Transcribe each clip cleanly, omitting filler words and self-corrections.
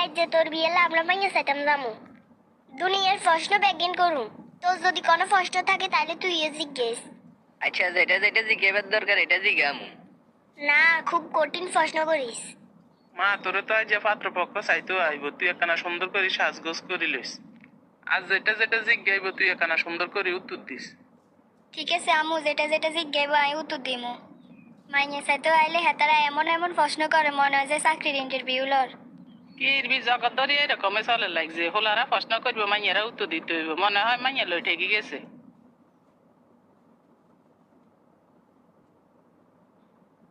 আজ যে তোর বিয়ে আমরা মাইয়া চাইতাম যামু দুনিয়ার প্রশ্ন ব্যাগিন করুম তোর যদি কোনো প্রশ্ন থাকে তাহলে তুই জিজ্ঞেস। আচ্ছা যেটা যেটা জিজ্ঞেবার দরকার এটা জিজ্ঞামু। না খুব কঠিন প্রশ্ন করিস। মা তোরে তো আজ যে পাত্রপক্ষ চাইতো আইব, তুই একখানা সুন্দর করে সাজগোজ করি লইস। আজ যেটা যেটা জিজ্ঞাইব তুই একখানা সুন্দর করে উত্তর দিস। ঠিক আছে আমু, যেটা যেটা জিজ্ঞাইব আমি উত্তর দিমু। মাইয়া চাইতে আইলে হেতারা এমন এমন প্রশ্ন করে মনে হয় যে চাকরির ইন্টারভিউ লর। কিরবি জগৎ ধরে এরকমই চলে লাগছে, হোলারা প্রশ্ন করবো মাইয়ারা উত্তর দিতে হইব, মনে হয় মাইয়া লই ঠেকে গেছে।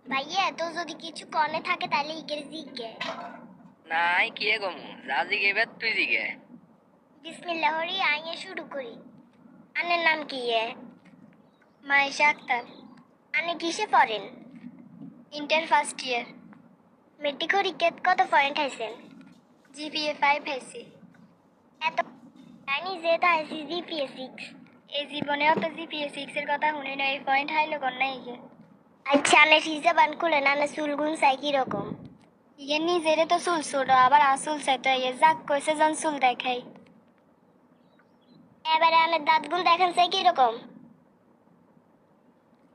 ভাইয়া তো যদি কিছু কনে থাকে তাহলে ইকের জিজ্ঞে। নাই কি গমু, যা জিজ্ঞেবার তুই জিজ্ঞে। বিসমিল্লাহ হরি আইয়ে শুরু করি। আনের নাম কি এ? মাইশা আক্তার। আনে কিসে পড়েন? Inter first year. মেট্রিক পরীক্ষাত কত পয়েন্ট হয়েছেন? জিপিএ 5 হয়েছে। এত জানি যে তা হয়েছি জিপিএ 6। এই জীবনে অত জিপিএ 6 এর কথা শুনে না, এই পয়েন্ট হাইলো কর নাই গে। আচ্ছা আনের হিসাবান খুলে না চুল গুন চাই কিরকম? ইয়ে নিজেরে তো চুল ছোট আবার আসুল চাইতো ইয়ে যাক কইছে জন চুল দেখাই। এবারে আনের দাঁত গুণ দেখান চাই কিরকম?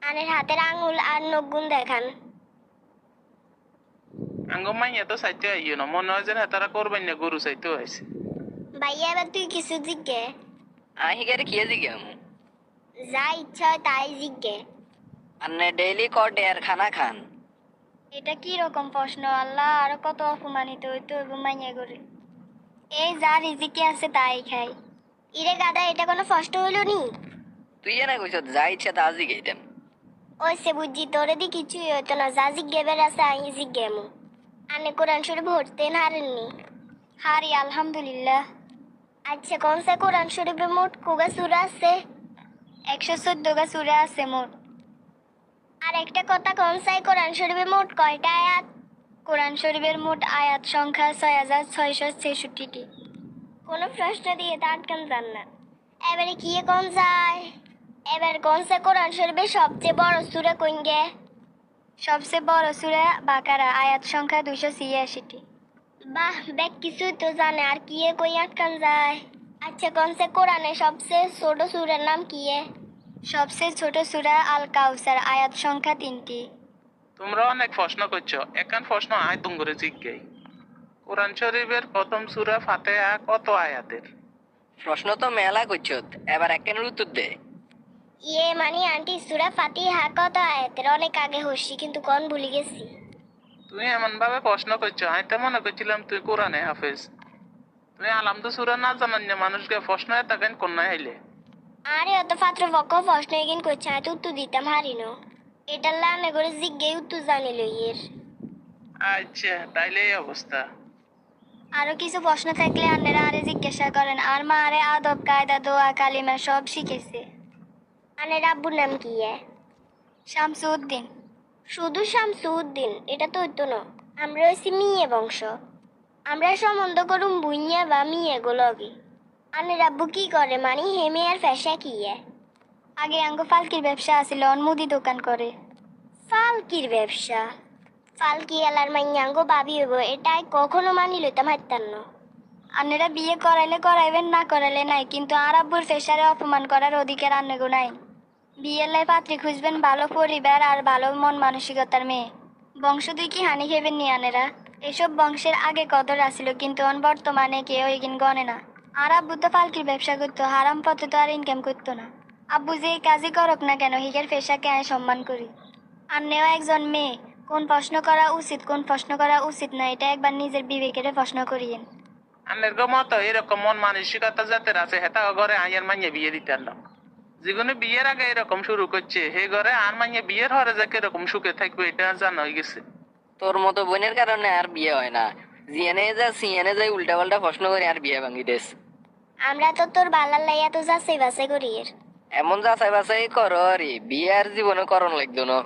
আনের হাতের আঙুল আর নখ গুণ দেখান। আঙ্গ মাইয়া তো চাইতে আইও না, মনে হয় যেন তারা করবেন না, গরু চাইতেও আইছে। ভাইয়া এবার তুই কিছু জিজ্ঞে। আহি গেলে কি জিজ্ঞামু। যা ইচ্ছা হয় তাই জিজ্ঞে। আন্নে ডেইলি কটে আর খানা খান। এটা কি রকম প্রশ্ন আল্লাহ, আরো কত অপমানিত হইতো মাইয়া করে। এই যা রিজিকে আছে তাই খাই। ইরে গাদা, এটা কোনো প্রশ্ন হইল নি? তুই না কইছ যা ইচ্ছা তা জিজ্ঞাইতাম। ওই সে বুঝছি তোরে দি কিছুই হইতো না, যা জিজ্ঞেবের আছে আমি জিজ্ঞেমু। আনে কোরআন শরীফ ভরতেন হারেননি? হারি আলহামদুলিল্লাহ। আচ্ছা কোন সে কোরআন শরীফে মোট কোগা সূরা আছে? 114 গা সূরা আছে মোট। আর একটা কথা, কোন সাই কোরআন শরীফে মোট কয়টা আয়াত? কোরআন শরীফের মোট আয়াত সংখ্যা 6666টি। কোনো প্রশ্ন দিয়ে তা আটকান যান না। এবারে কি কোন যায়? এবার কোন সে কোরআন শরীফের সবচেয়ে বড় সূরা কোন গে? সবচেয়ে বড় সূরা বাকারা, আয়াত সংখ্যা 286টি। বাহ, বেক কিছু তো জানে, আর কি কই আটকান যায়? আচ্ছা কোন সে কোরআনের সবচেয়ে ছোট সূরার নাম কি? সবচেয়ে ছোট সূরা আল কাউসার, আয়াত সংখ্যা 3টি। তোমরা অনেক প্রশ্ন করছো, একান প্রশ্ন আয় তুঙ্গরে জিজ্ঞাই। কোরআন শরীফের প্রথম সূরা ফাতিহা কত আয়াতের? প্রশ্ন তো মেলা করছ, এবার একখানের উত্তর দে। ইয়ে মানে আন্টি, সূরা ফাতিহা কত আয়াতের? অনেক আগে হচ্ছি কিন্তু কোন ভুলে গেছি। তুমি এমন ভাবে প্রশ্ন করছো, আমি তো মনে করছিলাম তুই কোরআনে হাফেজ। তুমি আলামদু সূরা না জানান না মানুষকে প্রশ্ন এতকেন কন্যা হাইলে। আরে অত পাত্র পক্ষ প্রশ্ন এগিন করছে, আমি তো উত্তর দিতাম হারিনো। এটার লানে করে জিজ্ঞে উত্তর জানিল ইয়ের। আচ্ছা তাইলে এই অবস্থা। আরো কিছু প্রশ্ন থাকলে আপনারা আরে জিজ্ঞাসা করেন। আর মা আরে আদব কায়দা দোয়া কালিমা সব শিখেছে। আনের আব্বুর নাম কি? শামসুদ্দিন। শুধু শামসুদ্দিন? এটা তো হইতো না, আমরা হইছি মিয়ে বংশ। আমরা সম্বন্ধ করুম বুইয়া বা মিয়ে গোলগে। আনের আব্বু কি করে মানে হেমে আর ফ্যাশা কি? আগে আঙ্গ ফালকির ব্যবসা আছিল, মুদি দোকান করে। ফালকির ব্যবসা? ফালকি এলার মাইয়াঙ্গ ভাবি হইব, এটাই কখনো মানি লইতাম হাইতাম না। আন্নেরা বিয়ে করাইলে করাইবেন, না করাইলে নাই, কিন্তু আর আব্বুর ফেসারে অপমান করার অধিকার আন্নেগো নাই। বিয়ের লাই পাত্রী খুঁজবেন ভালো পরিবার আর ভালো মন মানসিকতার মেয়ে। বংশ দুই কি হানি খেবেন নি আনেরা? এসব বংশের আগে কদর আসিল, কিন্তু বর্তমানে কেউ এগিন গনে না। আর আব্বু তো ফালকির ব্যবসা করতো, হারাম পথে তো আর ইনকাম করতো না। আব্বু যে কাজই করক না কেন হিগের পেশাকে আমি সম্মান করি। আন্নেও একজন মেয়ে, কোন প্রশ্ন করা উচিত কোন প্রশ্ন করা উচিত না এটা একবার নিজের বিবেকের প্রশ্ন করিয়েন। আনের মতো এরকম মন মানসিকতা যাদের আছে হেতা ঘরে আইয়ার মাইয়া বিয়ে দিতেন না। জীবনে বিয়ের আগে এরকম শুরু করছে, হে ঘরে আর মাইয়া বিয়ের হরে যে কিরকম সুখে থাকবে এটা জানা হয়ে গেছে। তোর মতো বোনের কারণে আর বিয়ে হয় না, জিএনএ যা সিএনএ যাই উল্টা পাল্টা প্রশ্ন করে আর বিয়ে ভাঙি দেশ। আমরা তো তোর বালার লাইয়া তো যাচাই বাছাই করি। এমন যাচাই বাছাই করো রে, বিয়ে আর জীবনে করণ লাগতো না।